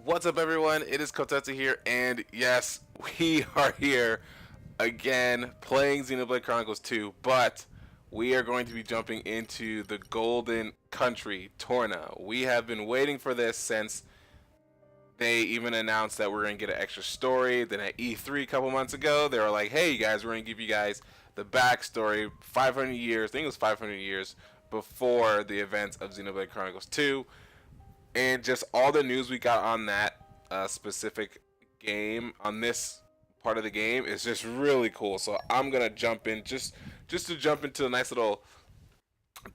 What's up, everyone? It is Kotetsu here, and yes, we are here again playing Xenoblade Chronicles 2, but we are going to be jumping into the Golden Country, Torna. We have been waiting for this since they even announced that we're going to get an extra story. Then at E3 a couple months ago, they were like, hey, you guys, we're going to give you guys the backstory 500 years, I think it was 500 years before the events of Xenoblade Chronicles 2. And just all the news we got on that specific game, on this part of the game, is just really cool. So I'm gonna jump in just to jump into a nice little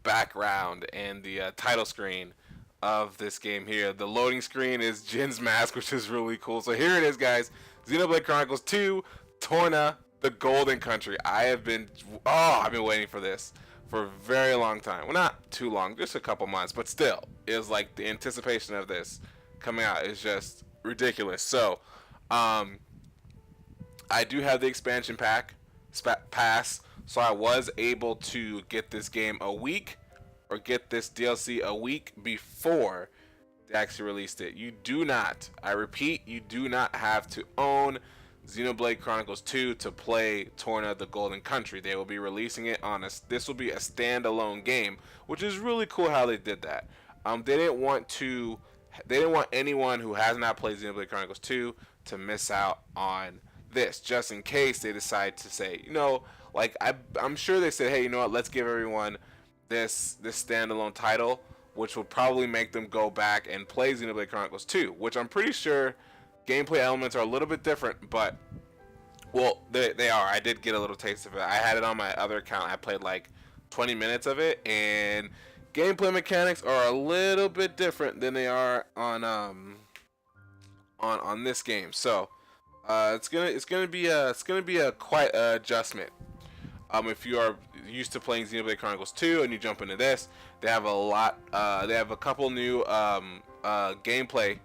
background and the title screen of this game here. The loading screen is Jin's mask, which is really cool. So here it is, guys. Xenoblade Chronicles 2, Torna, the Golden Country. I've been waiting for this for a very long time. Well, not too long, just a couple months, but still, it was like the anticipation of this coming out is just ridiculous. So, I do have the expansion pass, so I was able to get this game a week, or get this DLC a week before they actually released it. You do not, I repeat, you do not have to own Xenoblade Chronicles 2 to play Torna the Golden Country. They will be releasing it on this will be a standalone game, which is really cool how they did that. They didn't want anyone who has not played Xenoblade Chronicles 2 to miss out on this, just in case they decide to say, like I'm sure they said, hey, you know what, let's give everyone this standalone title, which will probably make them go back and play Xenoblade Chronicles 2, which I'm pretty sure gameplay elements are a little bit different, but well, they are. I did get a little taste of it. I had it on my other account. I played like 20 minutes of it, and gameplay mechanics are a little bit different than they are on this game. So it's gonna be a quite adjustment. If you are used to playing Xenoblade Chronicles 2 and you jump into this, they have a couple new gameplay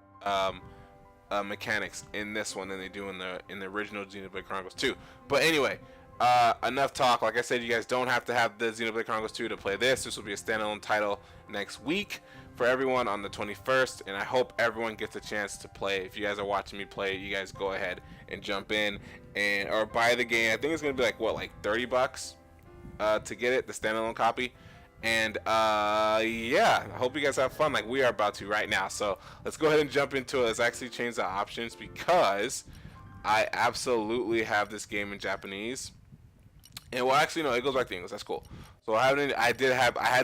mechanics in this one than they do in the original Xenoblade Chronicles 2. But anyway, enough talk. Like I said, you guys don't have to have the Xenoblade Chronicles 2 to play this. This will be a standalone title next week for everyone on the 21st, and I hope everyone gets a chance to play. If you guys are watching me play, you guys go ahead and jump in or buy the game. I think it's gonna be like $30 to get it, the standalone copy. And yeah, I hope you guys have fun like we are about to right now. So let's go ahead and jump into it. Let's actually change the options because I absolutely have this game in Japanese. And well, actually no, it goes back to English. That's cool. So I had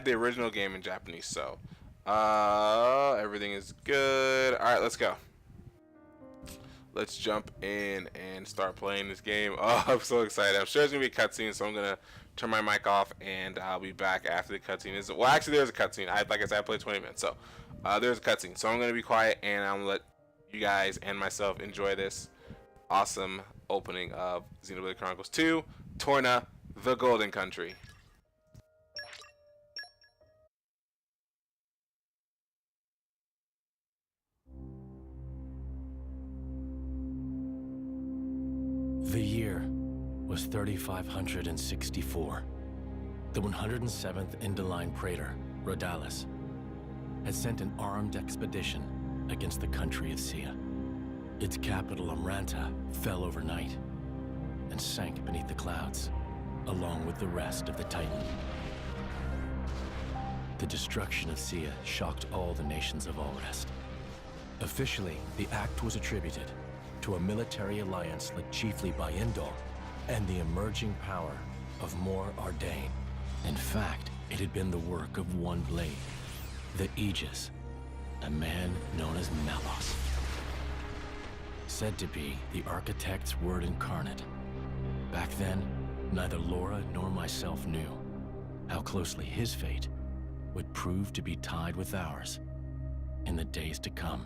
the original game in Japanese. So everything is good. All right, let's go. Let's jump in and start playing this game. Oh, I'm so excited. I'm sure there's gonna be a cutscene, so I'm gonna turn my mic off and I'll be back after the cutscene. Well, actually, there's a cutscene. Like I said, I played 20 minutes, so there's a cutscene. So I'm gonna be quiet and I'm gonna let you guys and myself enjoy this awesome opening of Xenoblade Chronicles 2, Torna, the Golden Country. The year was 3564. The 107th Indoline Praetor, Rhodalis, had sent an armed expedition against the country of Sia. Its capital, Amranta, fell overnight and sank beneath the clouds, along with the rest of the Titan. The destruction of Sia shocked all the nations of Allrest. Officially, the act was attributed to a military alliance led chiefly by Indol and the emerging power of Mor Ardain. In fact, it had been the work of one blade, the Aegis, a man known as Malos. Said to be the architect's word incarnate. Back then, neither Laura nor myself knew how closely his fate would prove to be tied with ours in the days to come.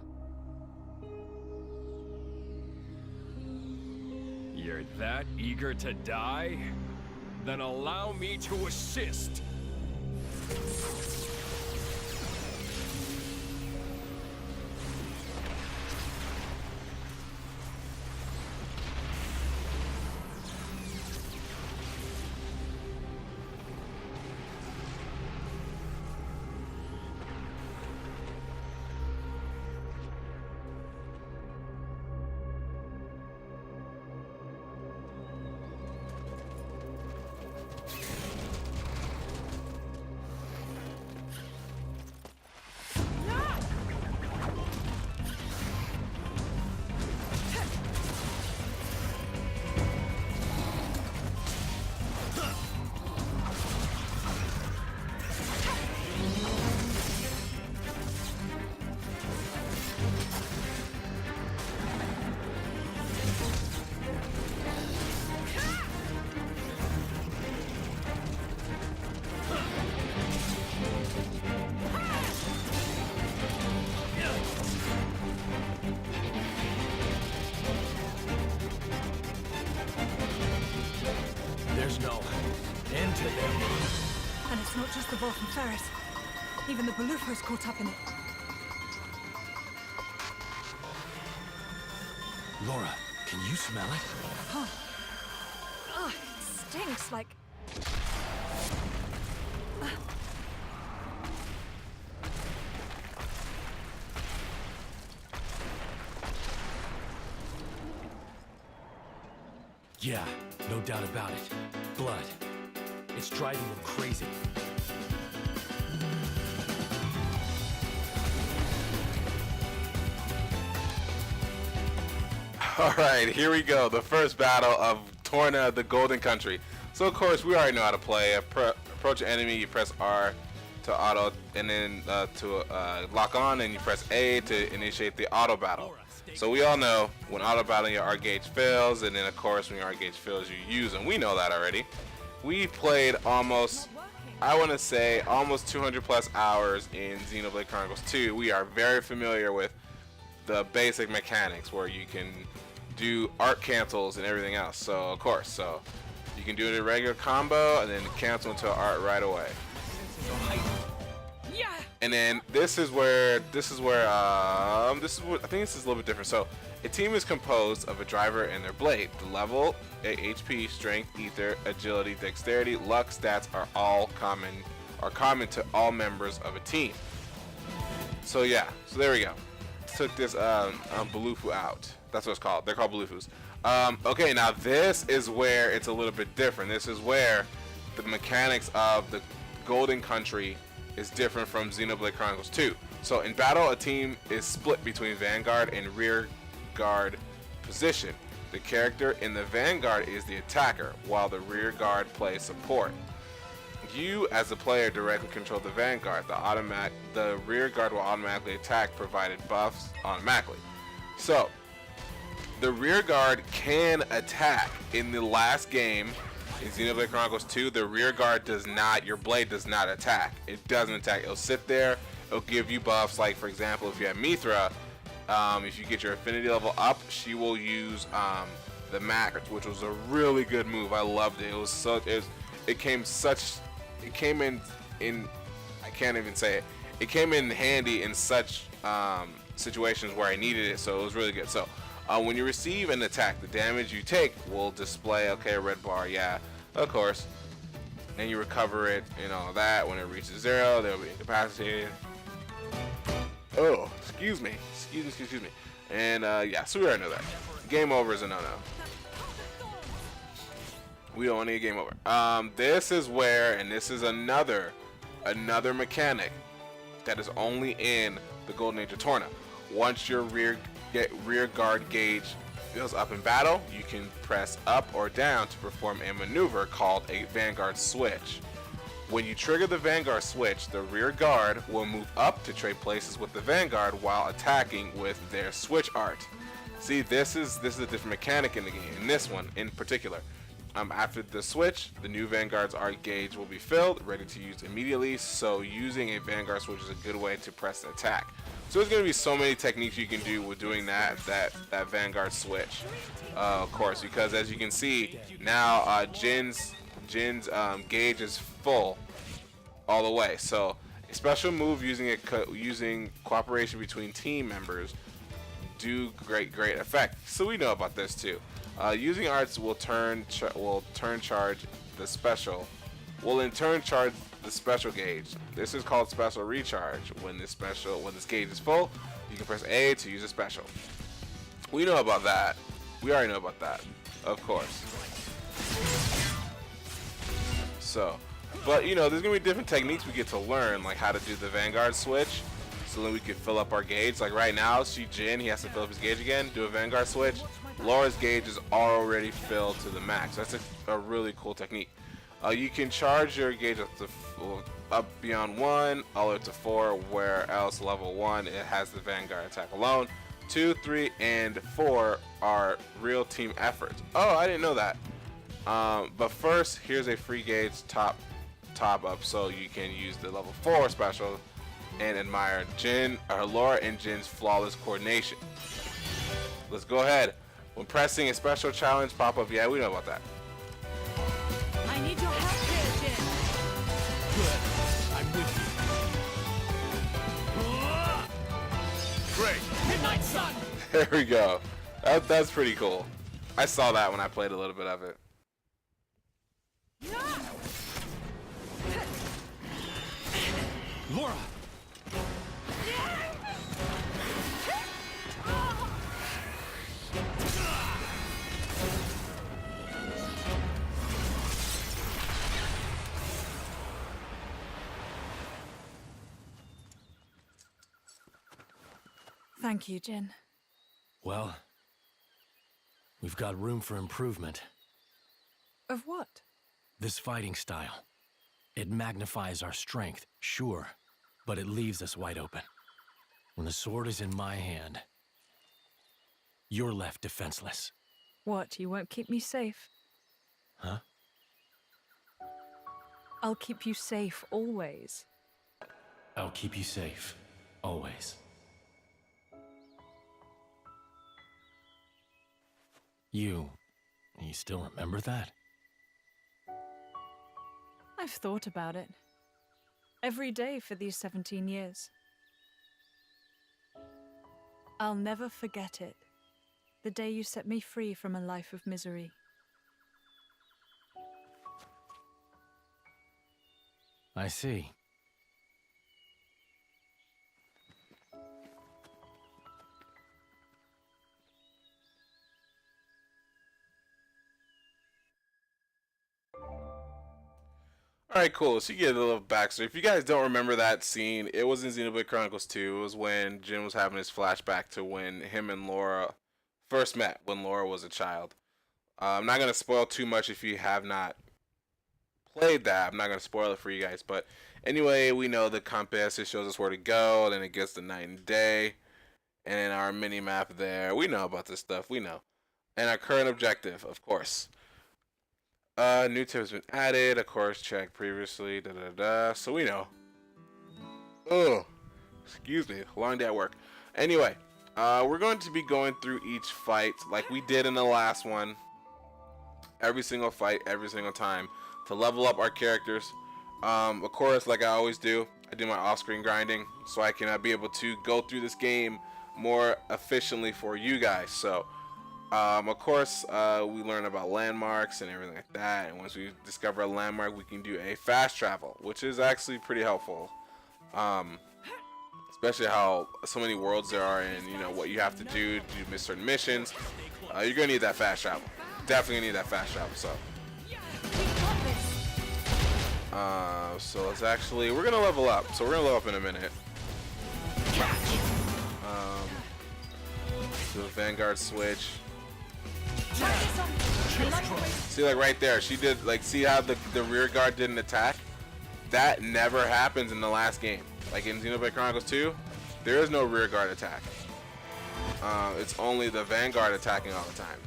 You're that eager to die? Then allow me to assist. to them. And it's not just the Wolf and Ferris. Even the Balufos caught up in it. Laura, can you smell it? Huh. Ugh, it stinks like... Yeah, no doubt about it. Blood. It's driving them crazy. Alright, here we go. The first battle of Torna, the Golden Country. So of course, we already know how to play. Approach an enemy, you press R to auto, and then to lock on, and you press A to initiate the auto battle. So we all know when auto battling, your R gauge fails, and then of course when your R gauge fails, you use them. We know that already. We played almost, I want to say, almost 200 plus hours in Xenoblade Chronicles 2. We are very familiar with the basic mechanics where you can do art cancels and everything else. So of course, so you can do it in a regular combo and then cancel into art right away. Yeah! And then this is where I think this is a little bit different. So a team is composed of a driver and their blade. The level, HP, strength, ether, agility, dexterity, luck stats are all common to all members of a team. So yeah, so there we go. Took this Balufu out. That's what it's called. They're called Balufus. Okay, now this is where it's a little bit different. This is where the mechanics of the Golden Country is different from Xenoblade Chronicles 2. So in battle, a team is split between Vanguard and Rear Guard position. The character in the Vanguard is the attacker, while the Rear Guard plays support. You, as a player, directly control the Vanguard. The Rear Guard will automatically attack, provided buffs automatically. So, the Rear Guard can attack. In the last game, in Xenoblade Chronicles 2, the Rear Guard does not, your blade does not attack. It doesn't attack. It'll sit there. It'll give you buffs. Like, for example, if you have Mithra, if you get your affinity level up, she will use the Mac, which was a really good move. I loved it. It came in I can't even say it. It came in handy in such situations where I needed it, so it was really good. So when you receive an attack, the damage you take will display, okay, a red bar, yeah, of course. And you recover it and all that. When it reaches 0, they'll be incapacitated. Oh, excuse me. And yeah, so we already know that. Game over is a no-no. We don't want to get game over. This is where, and this is another mechanic that is only in the Golden Age of Torna. Once your rear guard gauge fills up in battle, you can press up or down to perform a maneuver called a Vanguard switch. When you trigger the Vanguard switch, the rear guard will move up to trade places with the Vanguard while attacking with their switch art. See, this is a different mechanic in the game, in this one in particular. After the switch, the new Vanguard's art gauge will be filled, ready to use immediately, so using a Vanguard switch is a good way to press the attack. So there's going to be so many techniques you can do with doing that Vanguard switch, of course, because as you can see, now Jin's gauge is full all the way. So a special move using cooperation between team members do great effect. So we know about this too. Using arts will in turn charge the special gauge. This is called special recharge. When this gauge is full, you can press A to use a special. We know about that. We already know about that, of course. So, but you know, there's gonna be different techniques we get to learn, like how to do the Vanguard switch, so then we can fill up our gauge. Like right now, see Jin, he has to fill up his gauge again, do a Vanguard switch. Laura's gauge is already filled to the max. That's a really cool technique. You can charge your gauge up beyond 1, all the way to 4, where else level 1 it has the Vanguard attack alone. 2, 3, and 4 are real team efforts. Oh, I didn't know that. But first, here's a free gauge top up, so you can use the level 4 special and admire Laura and Jin's flawless coordination. Let's go ahead. When pressing a special challenge pop-up, yeah, we know about that. I need your help here, Jin. Great. Midnight Sun. There we go. That's pretty cool. I saw that when I played a little bit of it. Laura! Thank you, Jin. Well, we've got room for improvement. Of what? This fighting style. It magnifies our strength, sure, but it leaves us wide open. When the sword is in my hand, you're left defenseless. What, you won't keep me safe? Huh? I'll keep you safe always. I'll keep you safe, always. You still remember that? I've thought about it. Every day for these 17 years. I'll never forget it. The day you set me free from a life of misery. I see. Alright, cool. So you get a little backstory. If you guys don't remember that scene, it was in Xenoblade Chronicles 2. It was when Jin was having his flashback to when him and Laura first met, when Laura was a child. I'm not going to spoil too much if you have not played that. I'm not going to spoil it for you guys. But anyway, we know the compass. It shows us where to go. Then it gets the night and day. And in our mini-map there, we know about this stuff. We know. And our current objective, of course. New tip has been added, of course, checked previously, so we know. Oh, excuse me, long day at work. Anyway, we're going to be going through each fight like we did in the last one. Every single fight, every single time, to level up our characters. Of course, like I always do, I do my off-screen grinding, so I can be able to go through this game more efficiently for you guys, so... of course, we learn about landmarks and everything like that, and once we discover a landmark, we can do a fast travel, which is actually pretty helpful. Especially how so many worlds there are, and you know what you have to do miss certain missions. You're gonna need that fast travel. Definitely gonna need that fast travel. So let's actually, we're gonna level up. So we're gonna level up in a minute. So the Vanguard switch. See, like right there, she did, like, see how the rear guard didn't attack? That never happens in the last game. Like in Xenoblade Chronicles 2, there is no rear guard attack. It's only the Vanguard attacking all the time.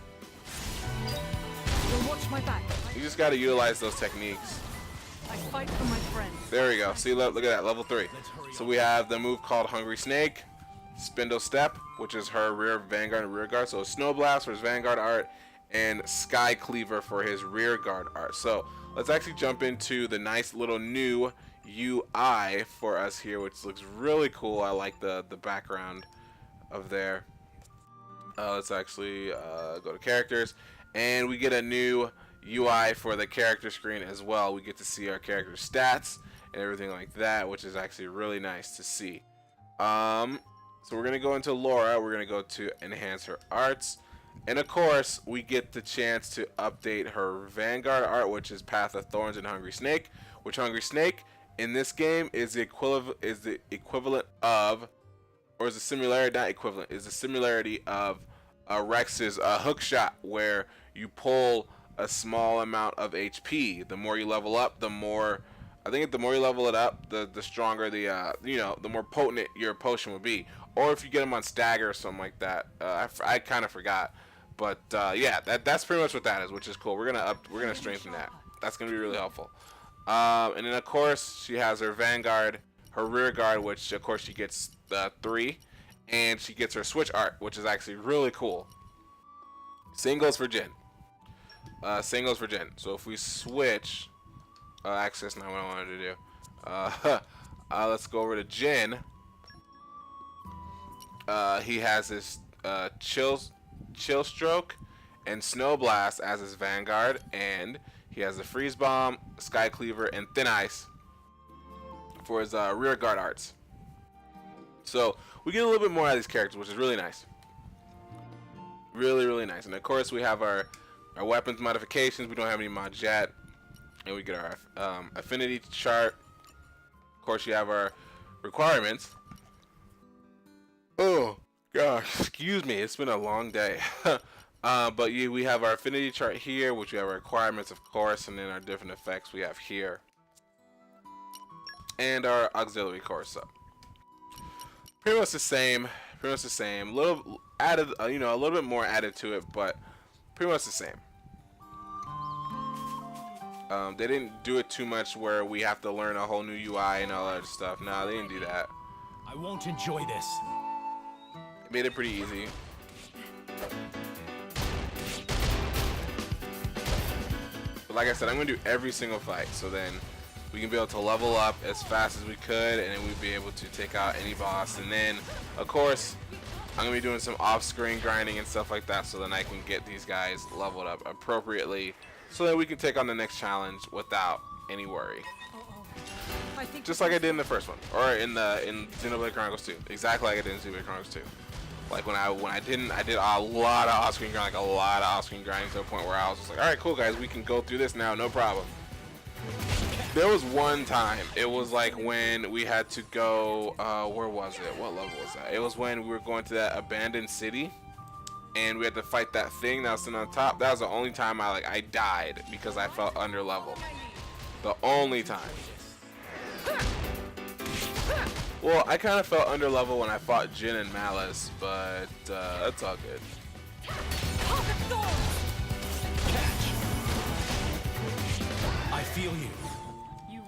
You'll watch my back. You just gotta utilize those techniques. I fight for my friends. There we go. See, look at that, level 3. So we have the move called Hungry Snake, Spindle Step, which is her rear Vanguard and rear guard. So Snow Blast for his Vanguard art, and Sky Cleaver for his rear guard art. So let's actually jump into the nice little new UI for us here, which looks really cool. I like the background of there. Let's actually go to characters, and we get a new UI for the character screen as well. We get to see our character stats and everything like that, which is actually really nice to see. So we're gonna go into Laura. We're gonna go to enhance her arts, and of course we get the chance to update her Vanguard art, which is Path of Thorns and Hungry Snake. Which Hungry Snake in this game is the equivalent of, or is the similarity, not equivalent, is the similarity of Rex's hook shot, where you pull a small amount of HP. The more you level up, the more, I think the more you level it up, the stronger the the more potent your potion will be. Or if you get them on stagger or something like that. I kind of forgot, but yeah, that's pretty much what that is, which is cool. We're gonna strengthen that. That's gonna be really helpful. And then of course she has her Vanguard, her rear guard, which of course she gets 3, and she gets her switch art, which is actually really cool. Same goes for Jin. Same goes for Jin. So if we switch, actually that's not what I wanted to do. Let's go over to Jin. he has his chill stroke and snow blast as his vanguard, and he has the freeze bomb, sky cleaver, and thin ice for his rear guard arts. So we get a little bit more out of these characters, which is really nice. Really, really nice. And of course, we have our weapons modifications. We don't have any mods yet. And we get our affinity chart. Of course, you have our requirements. Oh, gosh. Excuse me. It's been a long day. But we have our affinity chart here, which we have our requirements, of course. And then our different effects we have here. And our auxiliary course. So pretty much the same. Pretty much the same. Little added, a little bit more added to it, but pretty much the same. They didn't do it too much where we have to learn a whole new UI and all that other stuff. No, they didn't do that. I won't enjoy this. It made it pretty easy. But like I said, I'm gonna do every single fight, so then we can be able to level up as fast as we could, and then we'd be able to take out any boss. And then, of course, I'm gonna be doing some off-screen grinding and stuff like that, so then I can get these guys leveled up appropriately, so that we can take on the next challenge without any worry. Just like I did in the first one, or in Xenoblade Chronicles 2. Exactly like I did in Xenoblade Chronicles 2. Like when I did a lot of off-screen grinding, like a lot of off-screen grinding to the point where I was just like, all right, cool guys, we can go through this now, no problem. There was one time, it was like when we had to go, where was it? What level was that? It was when we were going to that abandoned city, and we had to fight that thing that was sitting on top. That was the only time I died because I felt under level. The only time. Well, I kind of felt under level when I fought Jin and Malice, but that's all good. I feel you.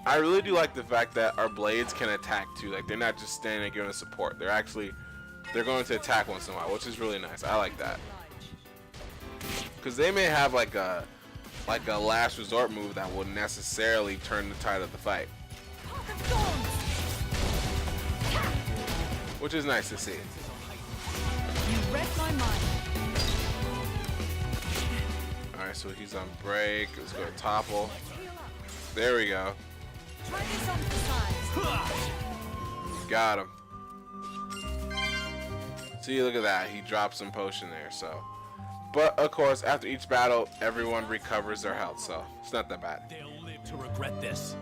I really do like the fact that our blades can attack too. Like, they're not just standing there giving us support. They're going to attack once in a while, which is really nice. I like that. Because they may have like a last resort move that will necessarily turn the tide of the fight. Which is nice to see. You read my mind. Alright, so he's on break. Let's go to topple. There we go. Try this on for size. Got him. See, look at that. He dropped some potion there, so. But, of course, after each battle, everyone recovers their health, so it's not that bad. They'll live to regret this.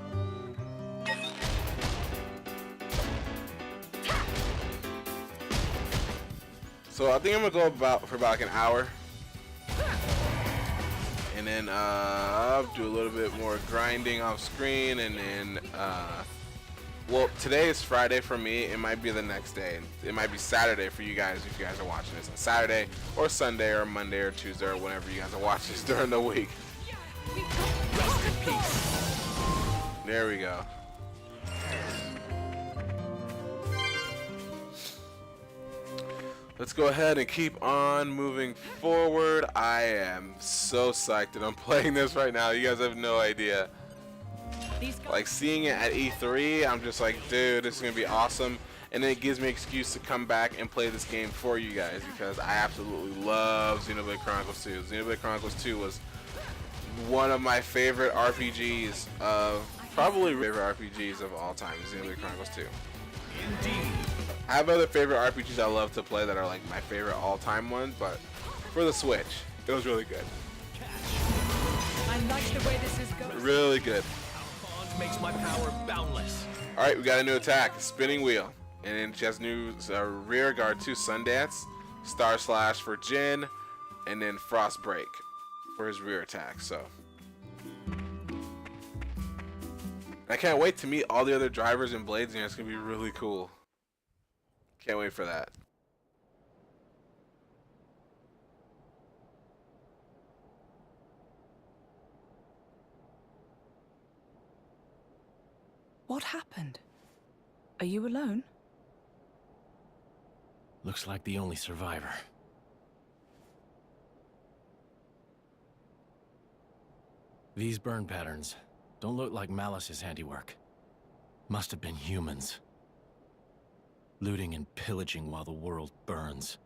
So I think I'm gonna go for about like an hour, and then I'll do a little bit more grinding off screen, and then well, today is Friday for me. It might be the next day. It might be Saturday for you guys if you guys are watching this on Saturday or Sunday or Monday or Tuesday or whenever you guys are watching this during the week. Rest in peace. There we go. Let's go ahead and keep on moving forward. I am so psyched that I'm playing this right now. You guys have no idea. Like, seeing it at E3, I'm just like, dude, this is going to be awesome. And then it gives me an excuse to come back and play this game for you guys, because I absolutely love Xenoblade Chronicles 2. Xenoblade Chronicles 2 was one of my favorite RPGs probably favorite RPGs of all time, Xenoblade Chronicles 2. Indeed. I have other favorite RPGs I love to play that are like my favorite all-time ones, but for the Switch, it was really good. I like the way this is going. Really good. Bond makes my power boundless. All right, we got a new attack, Spinning Wheel, and then she has new rear guard too, Sundance, Star Slash for Jin, and then Frost Break for his rear attack. So I can't wait to meet all the other drivers and blades, and it's gonna be really cool. Can't wait for that. What happened? Are you alone? Looks like the only survivor. These burn patterns don't look like Malice's handiwork. Must have been humans. looting and pillaging while the world burns.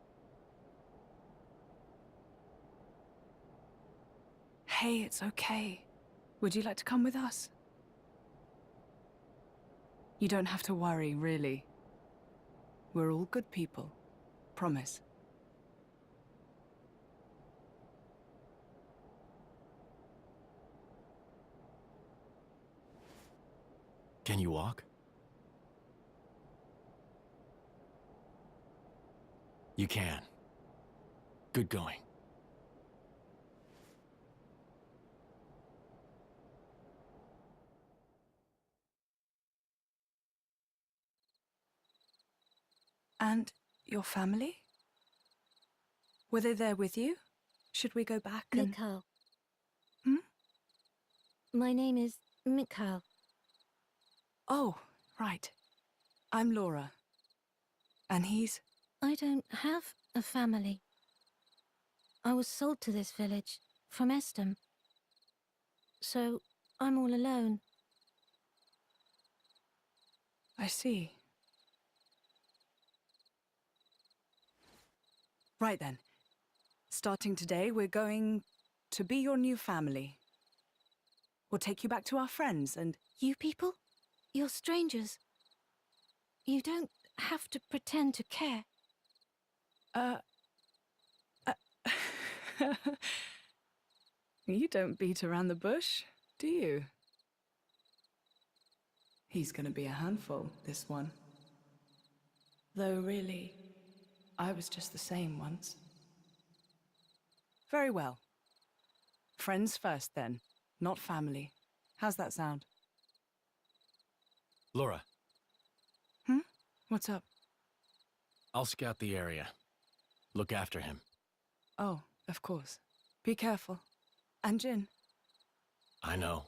Hey, it's okay. Would you like to come with us? You don't have to worry, really. We're all good people. Promise. Can you walk? You can. Good going. And your family? Were they there with you? Should we go back and... Mikhail. Hmm? My name is Mikhail. Oh, right. I'm Laura. And he's... I don't have a family. I was sold to this village from Estem. So I'm all alone. I see. Right then. Starting today, we're going to be your new family. We'll take you back to our friends and... You people? You're strangers. You don't have to pretend to care. You don't beat around the bush, do you? He's gonna be a handful, this one. Though really, I was just the same once. Very well. Friends first then, not family. How's that sound? Laura, What's up? I'll scout the area. Look after him. Oh, of course. Be careful. And Jin. I know.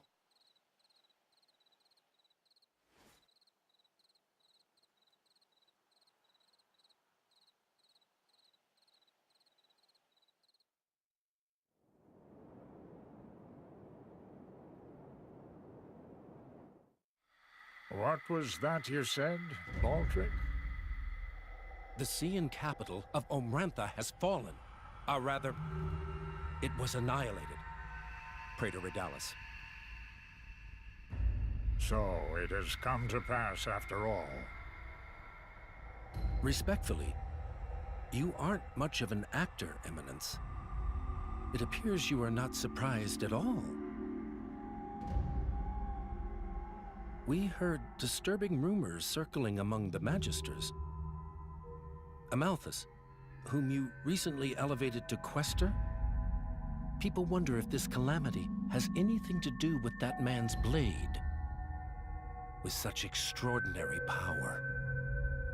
What was that you said, Baldric? The Sean capital of Omrantha has fallen. Or rather, it was annihilated. Praetor Redalis. So it has come to pass after all. Respectfully, you aren't much of an actor, Eminence. It appears you are not surprised at all. We heard disturbing rumors circling among the Magisters. Amalthus, whom you recently elevated to Quester? People wonder if this calamity has anything to do with that man's blade. With such extraordinary power,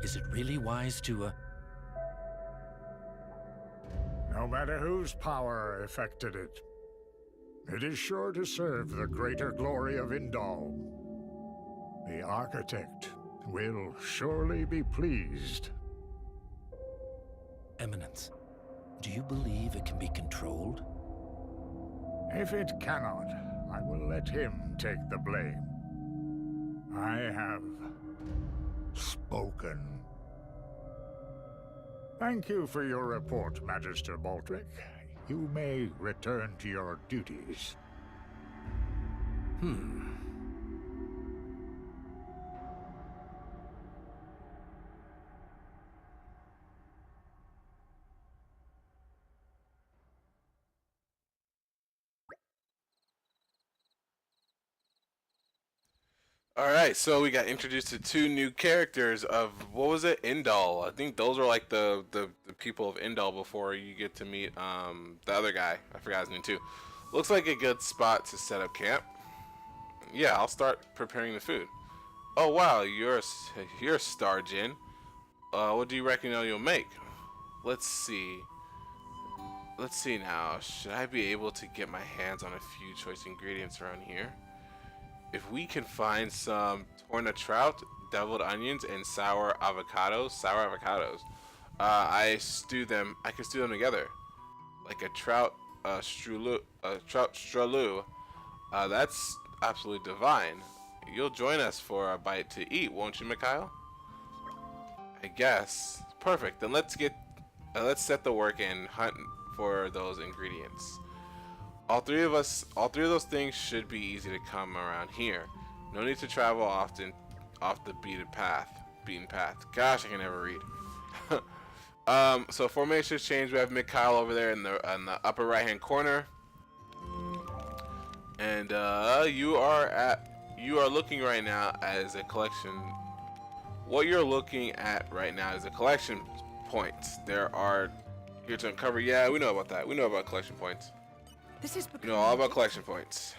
is it really wise to, No matter whose power affected it, it is sure to serve the greater glory of Indal. The architect will surely be pleased. Eminence, do you believe it can be controlled? If it cannot, I will let him take the blame. I have spoken. Thank you for your report, Magister Baldric. You may return to your duties. Alright, so we got introduced to two new characters of, what was it? Indal. I think those were like the people of Indal before you get to meet the other guy. I forgot his name too. Looks like a good spot to set up camp. Yeah, I'll start preparing the food. Oh wow, you're a star, Jin. What do you reckon you'll make? Let's see. Let's see now. Should I be able to get my hands on a few choice ingredients around here? If we can find some torna trout, deviled onions, and sour avocados, I can stew them together, like a trout strelou. That's absolutely divine. You'll join us for a bite to eat, won't you, Mikhail? I guess. Perfect. Then let's set the work and hunt for those ingredients. All three of those things should be easy to come around here. No need to travel often off the beaten path. Gosh, I can never read. So formations change. We have Mikhail over there in the upper right hand corner, and you are looking right now as a collection. What you're looking at right now is a collection points. There are here to uncover. Yeah, we know about that. We know about collection points. This is We know all about collection points.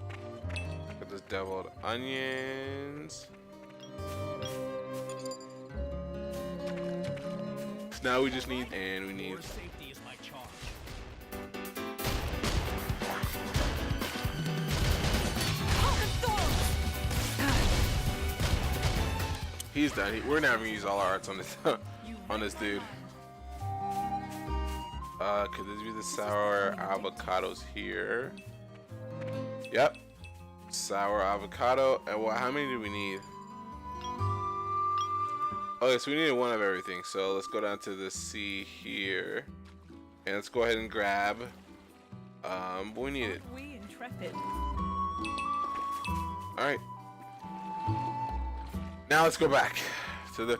Look at this deviled onions. Now we just need, and we need. Safety is my charge. He's done. We're not gonna use all our arts on this on this dude. Could this be the sour avocados here? Yep. Sour avocado. And what? How many do we need? Okay, so we needed one of everything. So let's go down to the C here, and let's go ahead and grab. But we need it. We intrepid. All right. Now let's go back to the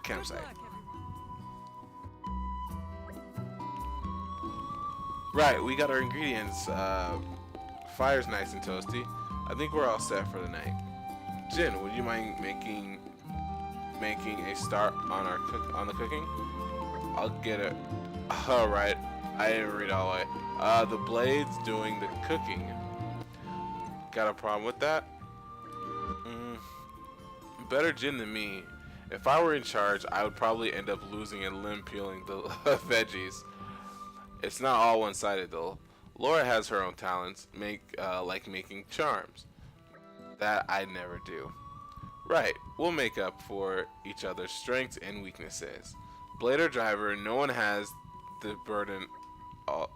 campsite. Right, we got our ingredients. Fire's nice and toasty. I think we're all set for the night. Jin, would you mind making a start on the cooking? I'll get it. All right, I didn't read all the way. The blade's doing the cooking. Got a problem with that? Better Jin than me. If I were in charge, I would probably end up losing a limb peeling the veggies. It's not all one-sided though. Laura has her own talents, like making charms. That I never do. Right, we'll make up for each other's strengths and weaknesses. Blade or driver, no one has the burden,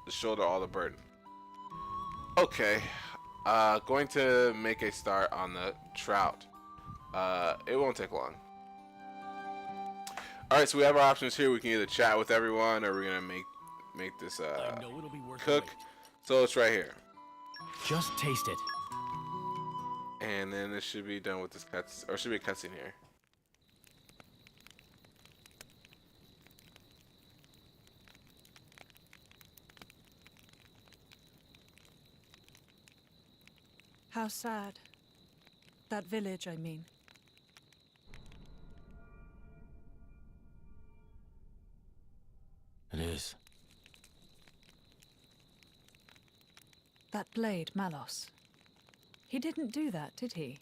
shoulder all the burden. Okay, going to make a start on the trout. It won't take long. Alright, so we have our options here. We can either chat with everyone, or we're gonna make this I know it'll be worth cook. the wait. So it's right here. Just taste it. And then this should be done with this or should be a cutscene here. How sad. That village, I mean. It is. That blade, Malos. He didn't do that, did he?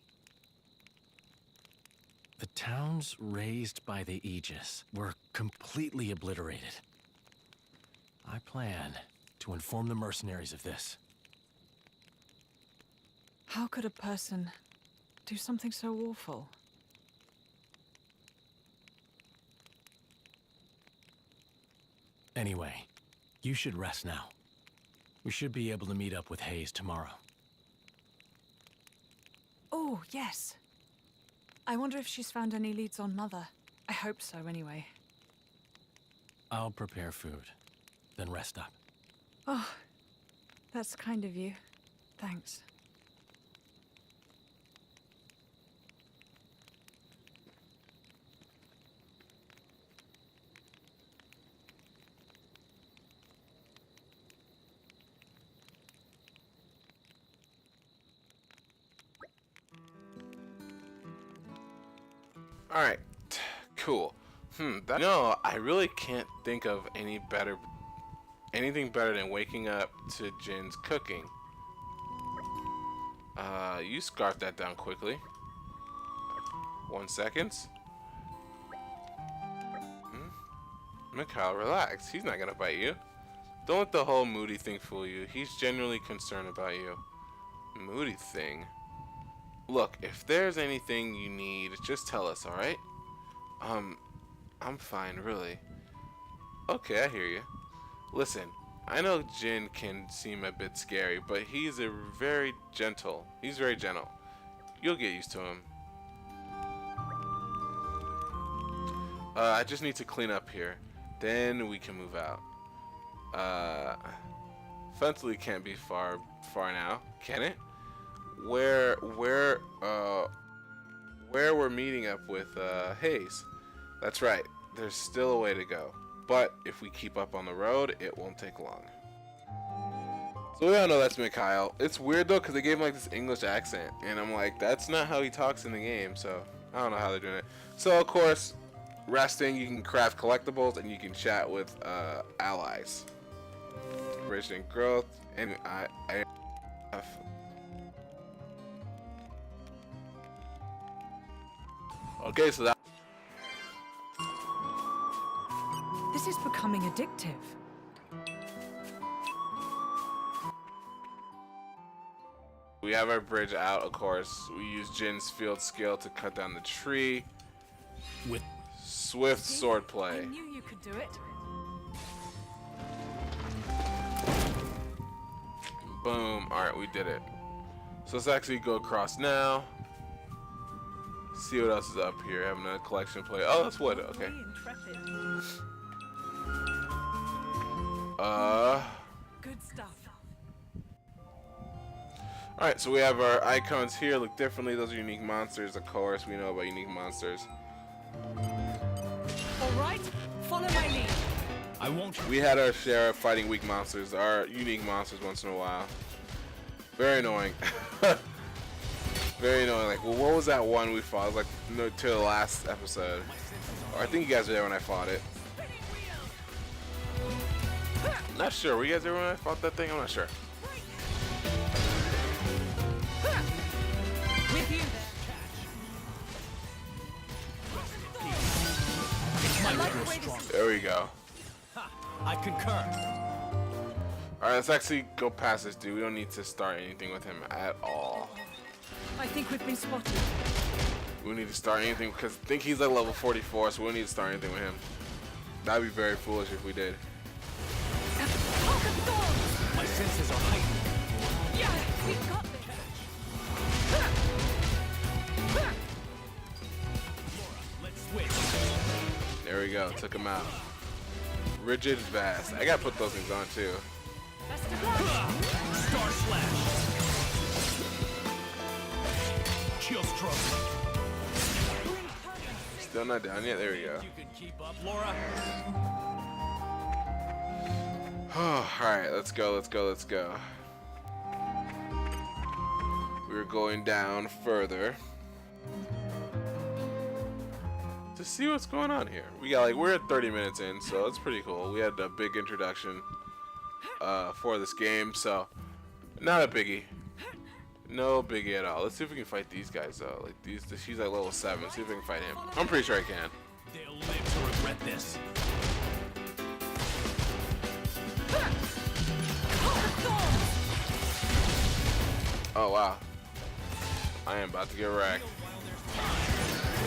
The towns raised by the Aegis were completely obliterated. I plan to inform the mercenaries of this. How could a person do something so awful? Anyway, you should rest now. We should be able to meet up with Hayes tomorrow. Oh, yes. I wonder if she's found any leads on Mother. I hope so, anyway. I'll prepare food, then rest up. Oh, that's kind of you. Thanks. Alright, cool. No, I really can't think of anything better than waking up to Jin's cooking. You scarf that down quickly. 1 second. Mikhail, relax. He's not gonna bite you. Don't let the whole Moody thing fool you. He's genuinely concerned about you. Moody thing? Look, if there's anything you need, just tell us, alright? I'm fine, really. Okay, I hear you. Listen, I know Jin can seem a bit scary, but he's very gentle. You'll get used to him. I just need to clean up here. Then we can move out. Fentally can't be far now, can it? Where we're meeting up with Hayes. That's right. There's still a way to go. But if we keep up on the road, it won't take long. So we all know that's Mikhail. It's weird though, because they gave him like this English accent, and I'm like, that's not how he talks in the game. So I don't know how they're doing it. So of course, resting, you can craft collectibles, and you can chat with allies. Inspiration and growth, and I have. Okay, so that. This is becoming addictive. We have our bridge out, of course. We use Jin's field skill to cut down the tree. With Swift sword I play. knew you could do it. Boom. Alright, we did it. So let's actually go across now. See what else is up here. Having a collection play. Oh, that's wood. Okay. Intrepid. Good stuff. Alright, so we have our icons here. Look differently. Those are unique monsters, of course. We know about unique monsters. All right, follow my lead. I won't. We had our share of fighting weak monsters, our unique monsters once in a while. Very annoying. Very annoying. Like, well, what was that one we fought? It was like no, to the last episode. Or I think you guys were there when I fought it. Not sure. Were you guys there when I fought that thing? I'm not sure. With you. I like the way this. There we go. I concur. Alright, let's actually go past this dude. We don't need to start anything with him at all. I think we've been spotted. We don't need to start anything because I think he's like level 44, so we don't need to start anything with him. That'd be very foolish if we did. My senses are heightened. Yeah, we've got this. Let's switch. There we go. Took him out. Rigid Vast. I gotta put those things on too. Best of luck. Star slash. Chill stroke. Still not down yet. There we go. You can keep up, Laura. Alright, let's go, let's go, let's go. We're going down further to see what's going on here. We got like, we're at 30 minutes in, so that's pretty cool. We had a big introduction for this game, so not a biggie. No biggie at all. Let's see if we can fight these guys though. Like she's like level 7. See if we can fight him. I'm pretty sure I can. They'll live to regret this. Oh wow. I am about to get wrecked.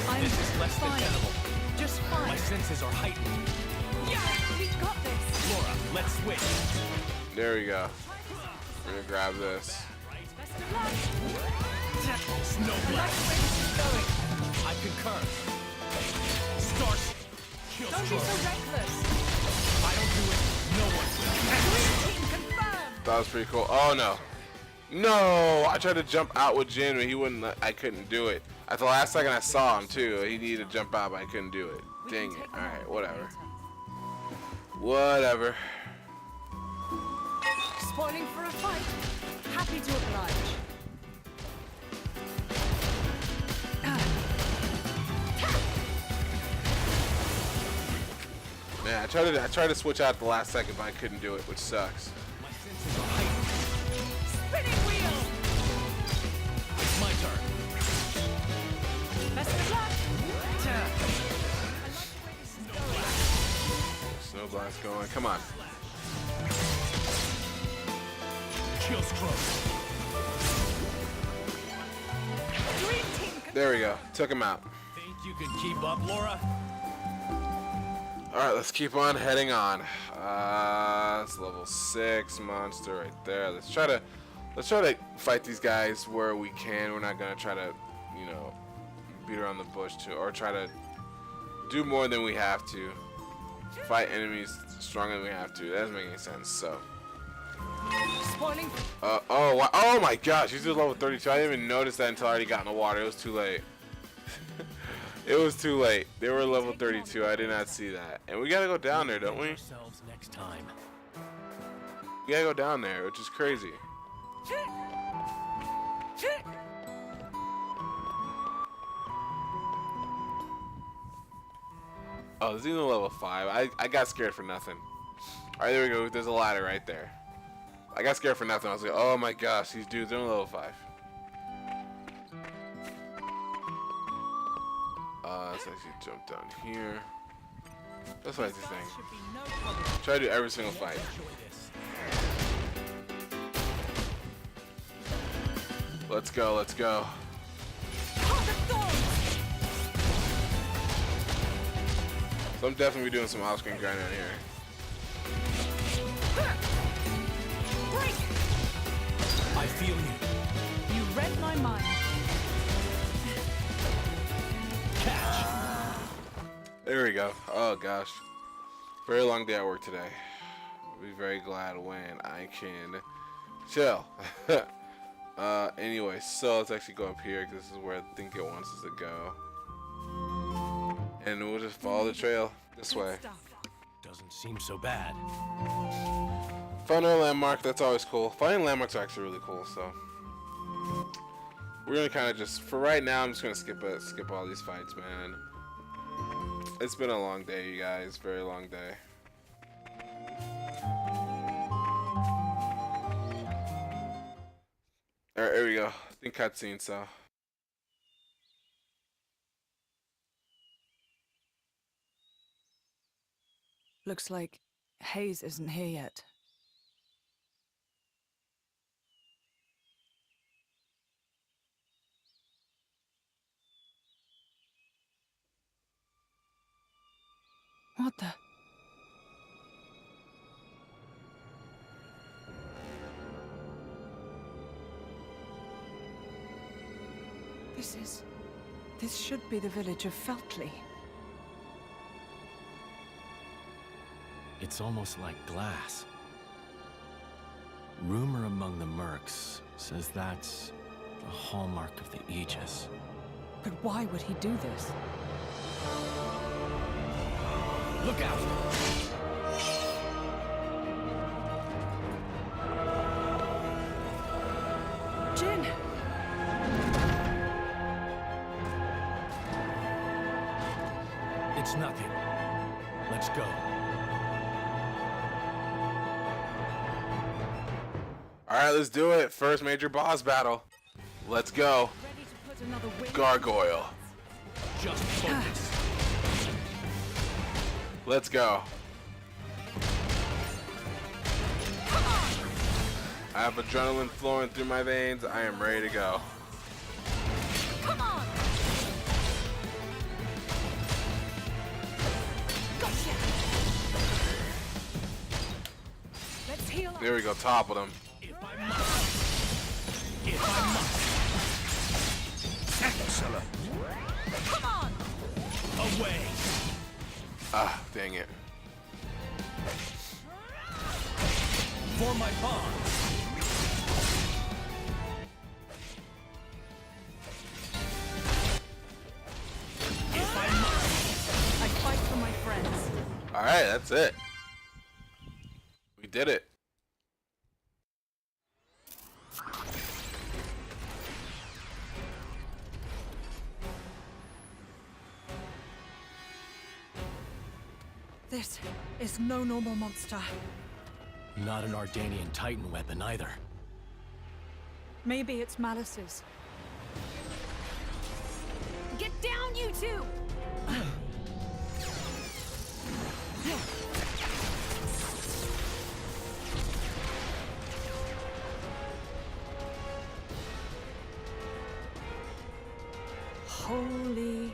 I'm This is less than fine. tenable. Just My fine. senses are heightened. Yeah, we've got this. Laura, let's switch. There we go. We're gonna grab this. Best of luck. Snow I like blast. the way this is going. I concur. Stars. Chill Don't be stroke. so reckless. I don't do it. No one will. Green team confirmed. That was pretty cool. Oh no. No! I tried to jump out with Jin, but he wouldn't I couldn't do it. At the last second I saw him too. He needed to jump out, but I couldn't do it. We Dang can it. take them Alright, on whatever. later. Whatever. Spoiling for a fight. Happy to oblige. Man, I tried to switch out at the last second, but I couldn't do it, which sucks. My senses are heightened. Spinning wheel. It's my turn. Best of luck. I like the way this is going. Snow blast going. Come on. Chill stroke. Green team confirmed. There we go. Took him out. Think you can keep up, Laura? Alright, let's keep on heading on. It's level 6 monster right there. Let's try to fight these guys where we can. We're not gonna try to, you know, beat around the bush or try to do more than we have to. Fight enemies stronger than we have to. That doesn't make any sense. So. Spoiling. Oh, wow. Oh my gosh, he's just level 32. I didn't even notice that until I already got in the water. It was too late. It was too late. They were level 32. I did not see that. And we gotta go down there, don't we? Ourselves next time. We gotta go down there, which is crazy. Oh, this is even level 5. I got scared for nothing. Alright, there we go. There's a ladder right there. I got scared for nothing. I was like, oh my gosh, these dudes are on level 5. Let's actually jump down here. That's what I just think. Try to do every single fight. Let's go, let's go. So I'm definitely doing some off-screen grinding here. I feel you. You read my mind. Catch. There we go. Oh gosh. Very long day at work today. I'll be very glad when I can chill. Anyway, so let's actually go up here because this is where I think it wants us to go. And we'll just follow the trail this way. Doesn't seem so bad. Find our landmark, that's always cool. Finding landmarks are actually really cool, so. We're gonna kind of just, for right now, I'm just gonna skip all these fights, man. It's been a long day, you guys. Very long day. Alright, here we go. I think cutscene, so. Looks like Hayes isn't here yet. What the? This should be the village of Feltley. It's almost like glass. Rumor among the mercs says that's the hallmark of the Aegis. But why would he do this? Look out! Jin! It's nothing. Let's go. Alright, let's do it. First major boss battle. Let's go. Ready to put another wing? Gargoyle. Just focus. Let's go. I have adrenaline flowing through my veins. I am ready to go. Come on! Gotcha! Let's heal up. There we go, toppled him. If I must. If I must. Excellent. Come on! Away. Ah, dang it. For my pawn. If I must. I fight for my friends. Alright, that's it. We did it. This is no normal monster. Not an Ardanian Titan weapon either. Maybe it's Malice's. Get down, you two! Holy...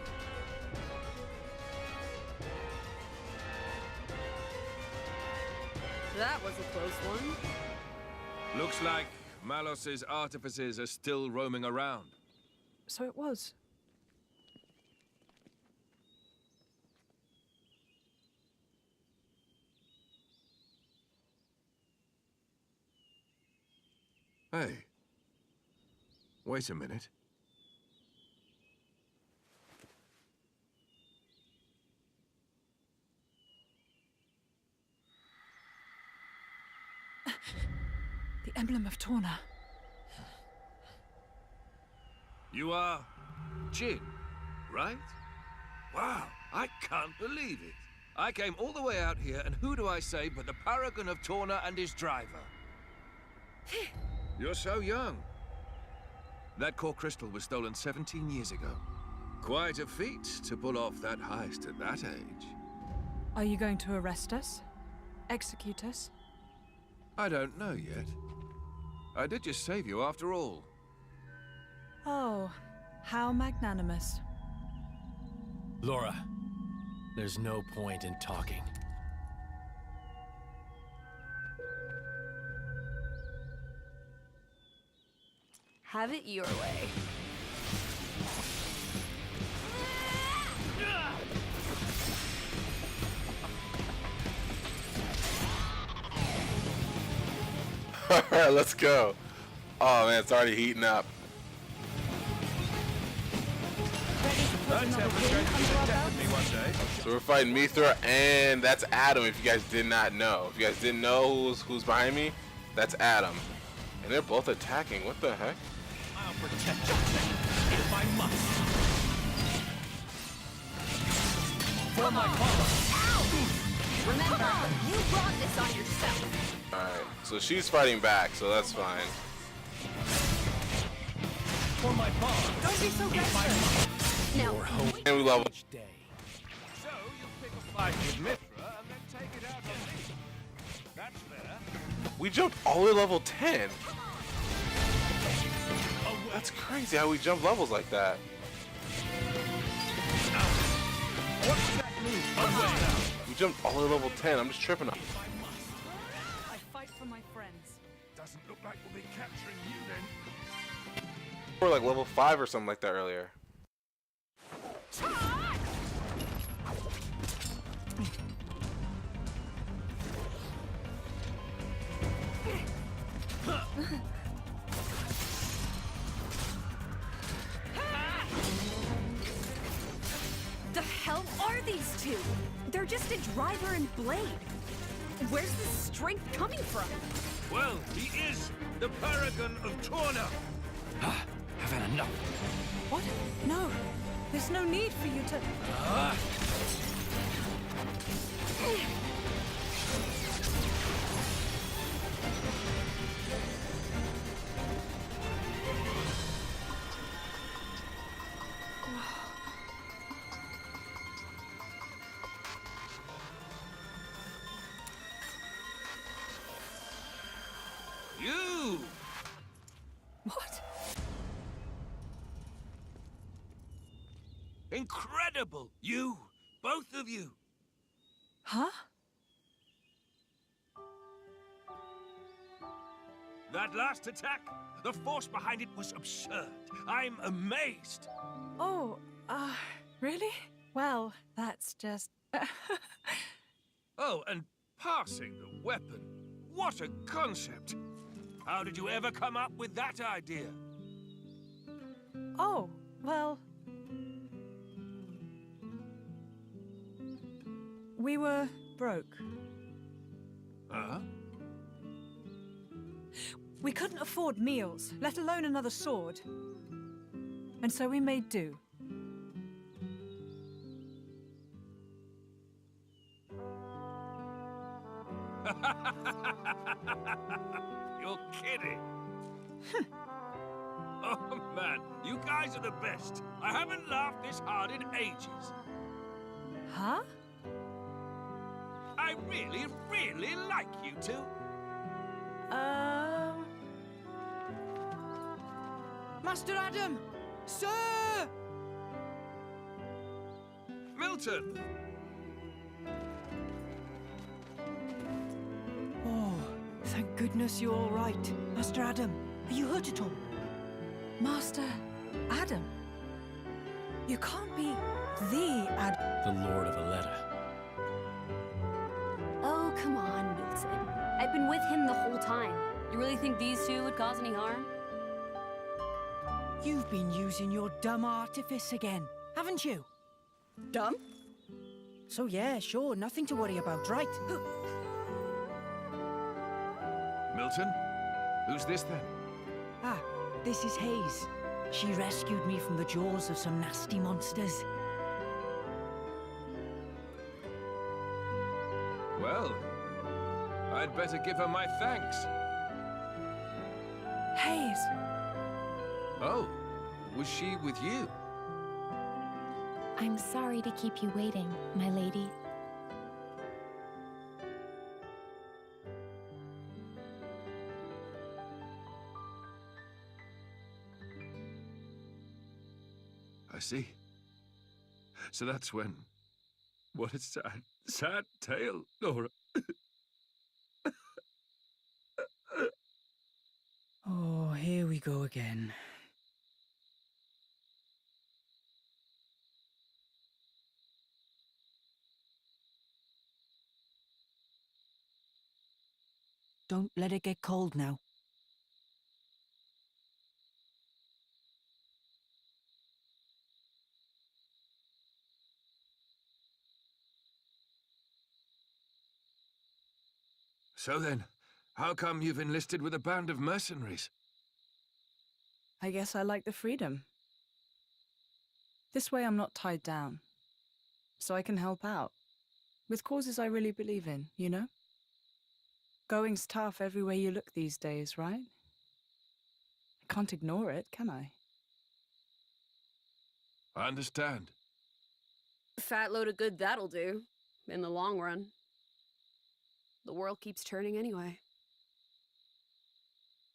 That was a close one. Looks like Malos's artificers are still roaming around. So it was. Hey. Wait a minute. The emblem of Torna. You are Jin, right? Wow, I can't believe it. I came all the way out here, and who do I say but the paragon of Torna and his driver? You're so young. That core crystal was stolen 17 years ago. Quite a feat to pull off that heist at that age. Are you going to arrest us? Execute us? I don't know yet. I did just save you after all. Oh, how magnanimous. Laura, there's no point in talking. Have it your way. Alright, let's go. Oh man, it's already heating up. So we're fighting Mithra, and that's Adam, if you guys did not know. If you guys didn't know who's behind me, that's Adam. And they're both attacking. What the heck? I'll protect you if I must. For my father. Remember, you brought this on yourself. Alright, so she's fighting back, so that's fine. For my father. Don't be so restless. Now, And we level. Each day. So you pick a fight with Mithra and then take it out on me. That's fair. We jumped all the way to level 10. That's crazy how we jump levels like that. We jumped all the way to level 10. I'm just tripping up. I fight for my friends. Doesn't look like we'll be capturing you then. We were like level 5 or something like that earlier. the hell are these two? They're just a driver and blade. Where's this strength coming from? Well, he is the paragon of Torna. I've had enough. What? No. There's no need for you to... You! What? Incredible! You! Both of you! Huh? That last attack, the force behind it was absurd. I'm amazed. Oh, really? Well, that's just... Oh, and passing the weapon. What a concept! How did you ever come up with that idea? Oh, well... We were broke. Huh? We couldn't afford meals, let alone another sword. And so we made do. You're kidding. Oh man, you guys are the best. I haven't laughed this hard in ages. Huh? I really, really like you two. Master Adam! Sir! Milton! Oh, thank goodness you're all right. Master Adam, are you hurt at all? Master Adam? You can't be the Adam. The Lord of Aletta. Oh, come on, Milton. I've been with him the whole time. You really think these two would cause any harm? You've been using your dumb artifice again, haven't you? Dumb? So yeah, sure, nothing to worry about, right? Milton? Who's this then? Ah, this is Hayes. She rescued me from the jaws of some nasty monsters. Well, I'd better give her my thanks. Hayes! Oh, was she with you? I'm sorry to keep you waiting, my lady. I see. So that's when... What a sad tale, Laura. Oh, here we go again. Don't let it get cold now. So then, how come you've enlisted with a band of mercenaries? I guess I like the freedom. This way I'm not tied down. So I can help out. With causes I really believe in, you know? Going's tough everywhere you look these days, right? I can't ignore it, can I? I understand. Fat load of good that'll do, in the long run. The world keeps turning anyway.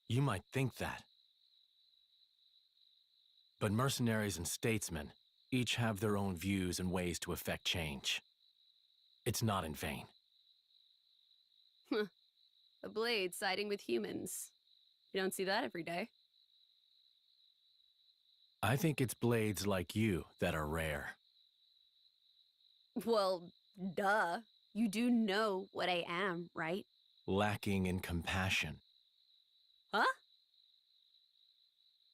You might think that. But mercenaries and statesmen each have their own views and ways to effect change. It's not in vain. A blade siding with humans. You don't see that every day. I think it's blades like you that are rare. Well, duh. You do know what I am, right? Lacking in compassion. Huh?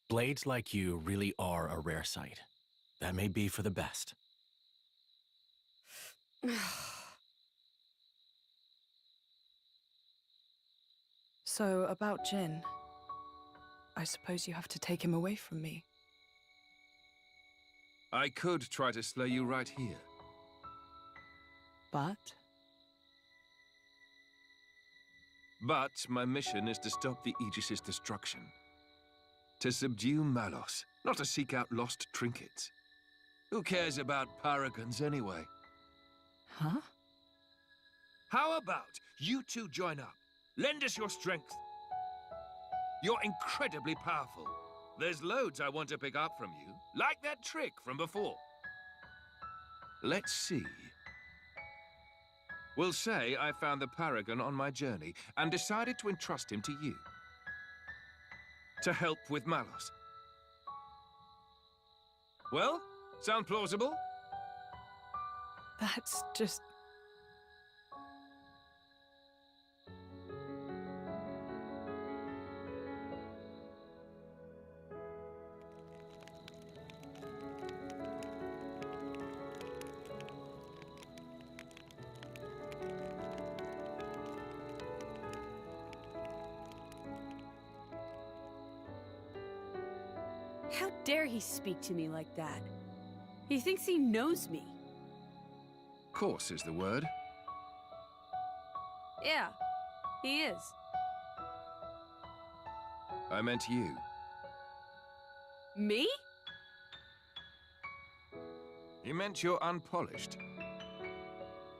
Blades like you really are a rare sight. That may be for the best. So, about Jin. I suppose you have to take him away from me. I could try to slay you right here. But But my mission is to stop the Aegis's destruction. To subdue Malos, not to seek out lost trinkets. Who cares about paragons anyway? huh? How about you two join up? Lend us your strength. You're incredibly powerful. There's loads I want to pick up from you, like that trick from before. Let's see. We'll say I found the Paragon on my journey and decided to entrust him to you. To help with Malos. Well, sound plausible? That's just... How dare he speak to me like that? He thinks he knows me. Course is the word. Yeah, he is. I meant you. Me? He meant you're unpolished.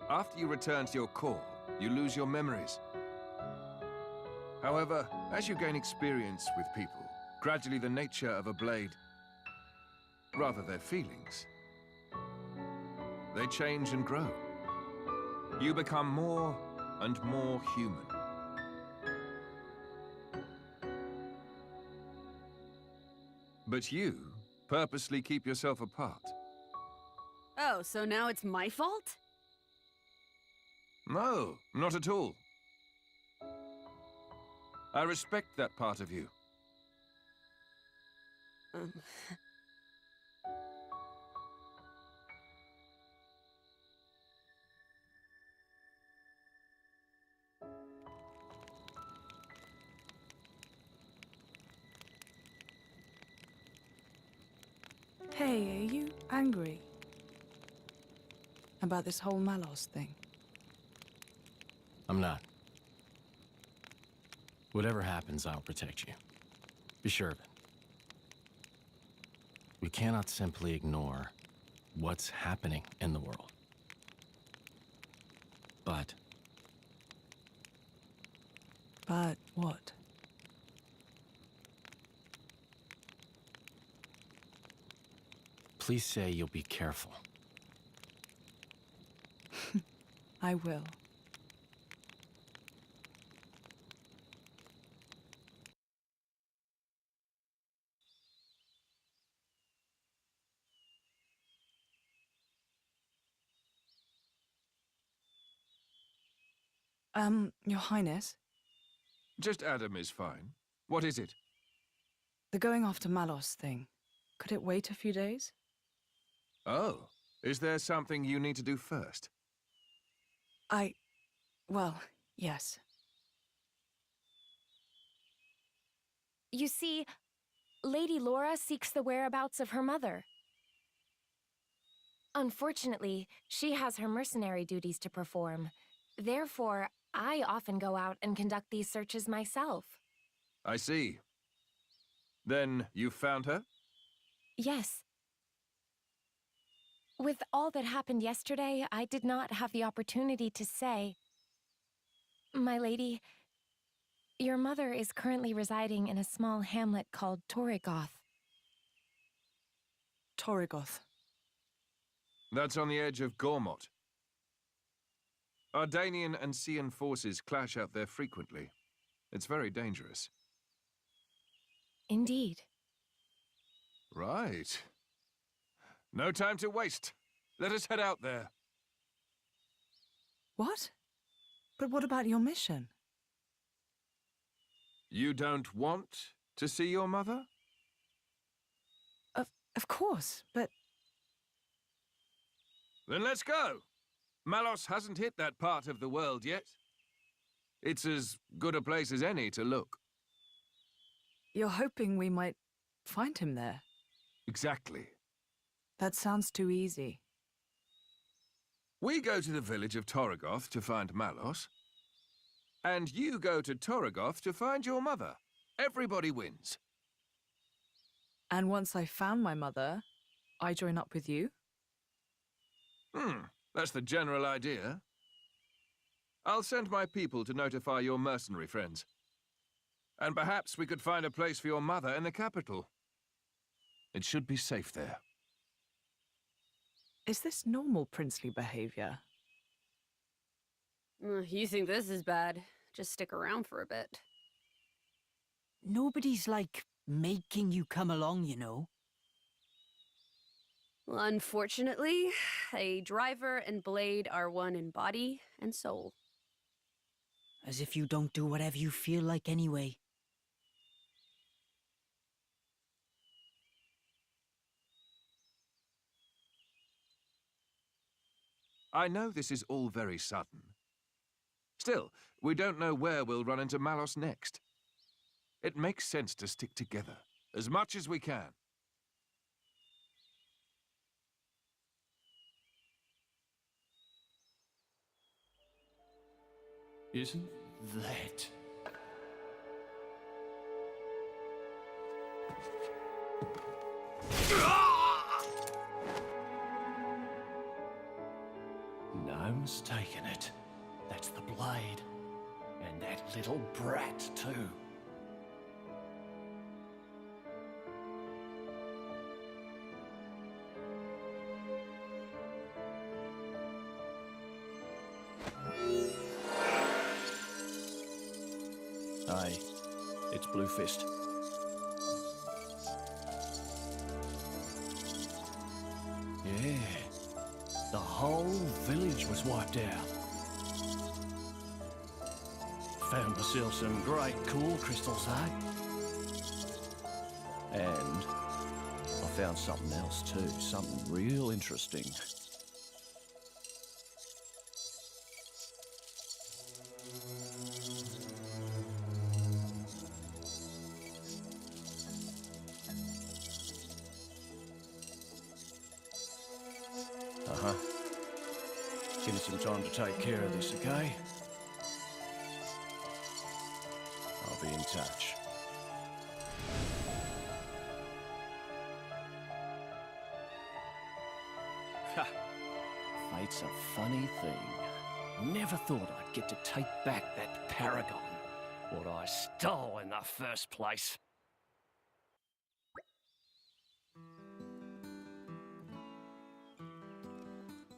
After you return to your core, you lose your memories. However, as you gain experience with people, gradually the nature of a blade, rather their feelings, they change and grow. You become more and more human. But you purposely keep yourself apart. Oh, so now it's my fault? No, not at all. I respect that part of you. Hey, are you angry about this whole Malos thing? I'm not. Whatever happens, I'll protect you. Be sure of it. We cannot simply ignore what's happening in the world. But what? please say you'll be careful. I will. Your Highness, Just Adam is fine. What is it? the going after Malos thing, could it wait a few days? Oh, is there something you need to do first? Well, yes. You see, Lady Laura seeks the whereabouts of her mother. Unfortunately, she has her mercenary duties to perform. Therefore, I often go out and conduct these searches myself. I see. Then you found her? Yes. With all that happened yesterday, I did not have the opportunity to say. My lady, your mother is currently residing in a small hamlet called Torrigoth. Torrigoth. That's on the edge of Gormott. Ardanian and Cian forces clash out there frequently. It's very dangerous. Indeed. Right. No time to waste. Let us head out there. What? But what about your mission? You don't want to see your mother? Of course, but... Then let's go! Malos hasn't hit that part of the world yet. It's as good a place as any to look. You're hoping we might find him there? Exactly. That sounds too easy. We go to the village of Torrigoth to find Malos. And you go to Torrigoth to find your mother. Everybody wins. And once I found my mother, I join up with you? That's the general idea. I'll send my people to notify your mercenary friends. And perhaps we could find a place for your mother in the capital. It should be safe there. Is this normal princely behavior? You think this is bad? Just stick around for a bit. Nobody's, like, making you come along, you know. Well, unfortunately, a driver and blade are one in body and soul. As if you don't do whatever you feel like anyway. I know this is all very sudden. Still, we don't know where we'll run into Malos next. It makes sense to stick together, as much as we can. Isn't that... No mistaking it. That's the blade. And that little brat, too. Aye, it's Blue Fist. Yeah, the whole village was wiped out. Found myself some great cool crystals, eh? And I found something else too, something real interesting. Uh-huh. Give me some time to take care of this, okay? I'll be in touch. Ha! Fate's a funny thing. Never thought I'd get to take back that paragon, what I stole in the first place.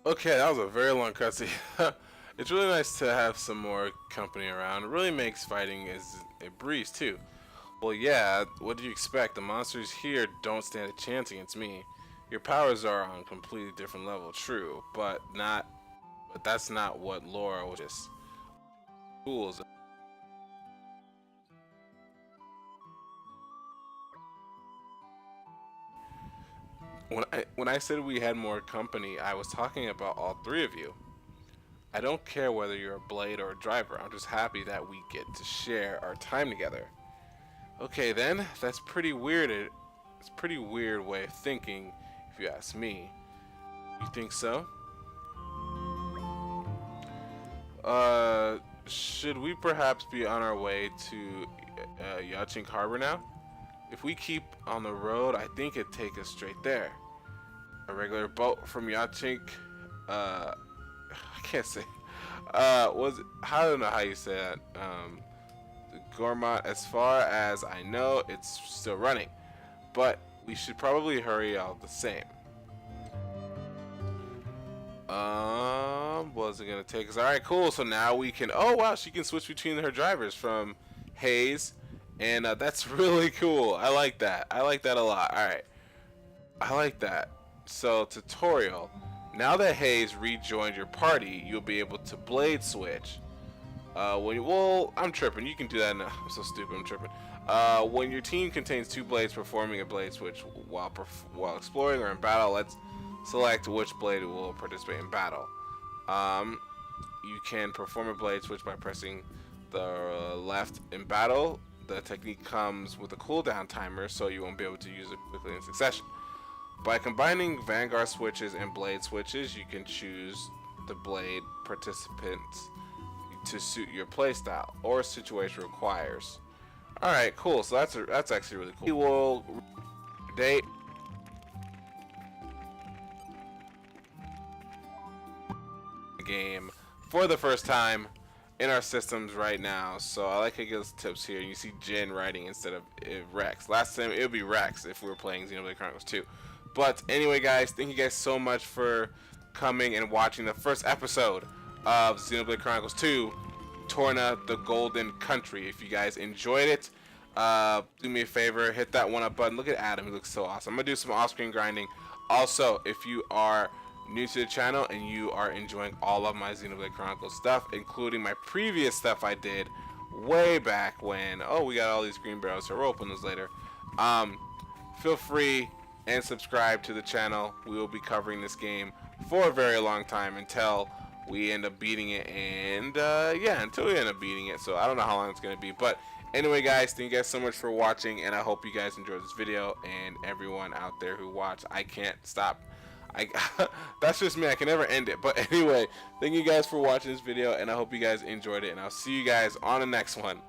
Okay, that was a very long cutscene. It's really nice to have some more company around. It really makes fighting a breeze too. Well, yeah, what do you expect? The monsters here don't stand a chance against me. Your powers are on a completely different level, true, but that's not what Laura was just fools. When I said we had more company, I was talking about all three of you. I don't care whether you're a blade or a driver. I'm just happy that we get to share our time together. Okay then, that's pretty weird. It's a pretty weird way of thinking, if you ask me. You think so? Should we perhaps be on our way to Yachink Harbor now? If we keep on the road, I think it'd take us straight there. A regular boat from Yachink, I can't say. I don't know how you say that. Gormat, as far as I know, it's still running, but we should probably hurry all the same. What's it gonna take us? All right, cool. So now we can. Oh wow, she can switch between her drivers from Hayes, and that's really cool. I like that. I like that a lot. All right, I like that. So tutorial. Now that Hayes rejoined your party, you'll be able to blade switch. Well, I'm tripping. You can do that now. I'm so stupid. I'm tripping. When your team contains two blades, performing a blade switch while exploring or in battle, let's select which blade will participate in battle. You can perform a blade switch by pressing the left in battle. The technique comes with a cooldown timer, so you won't be able to use it quickly in succession. By combining Vanguard switches and blade switches, you can choose the blade participants to suit your playstyle or situation requires. All right, cool. So that's actually really cool. We will date game for the first time in our systems right now. So I like to give us tips here. You see Jin writing instead of Rex. Last time it would be Rex if we were playing Xenoblade Chronicles 2. But anyway, guys, thank you guys so much for coming and watching the first episode of Xenoblade Chronicles 2, Torna, the Golden Country. If you guys enjoyed it, do me a favor, hit that one up button. Look at Adam, he looks so awesome. I'm gonna do some off-screen grinding. Also, if you are new to the channel and you are enjoying all of my Xenoblade Chronicles stuff, including my previous stuff I did way back when, oh, we got all these green barrels, so we'll open those later. Feel free and subscribe to the channel. We will be covering this game for a very long time until we end up beating it, and yeah, until we end up beating it. So I don't know how long it's gonna be, but anyway, guys, thank you guys so much for watching, and I hope you guys enjoyed this video. And everyone out there who watched, I can't stop. That's just me. I can never end it. But anyway, thank you guys for watching this video, and I hope you guys enjoyed it, and I'll see you guys on the next one.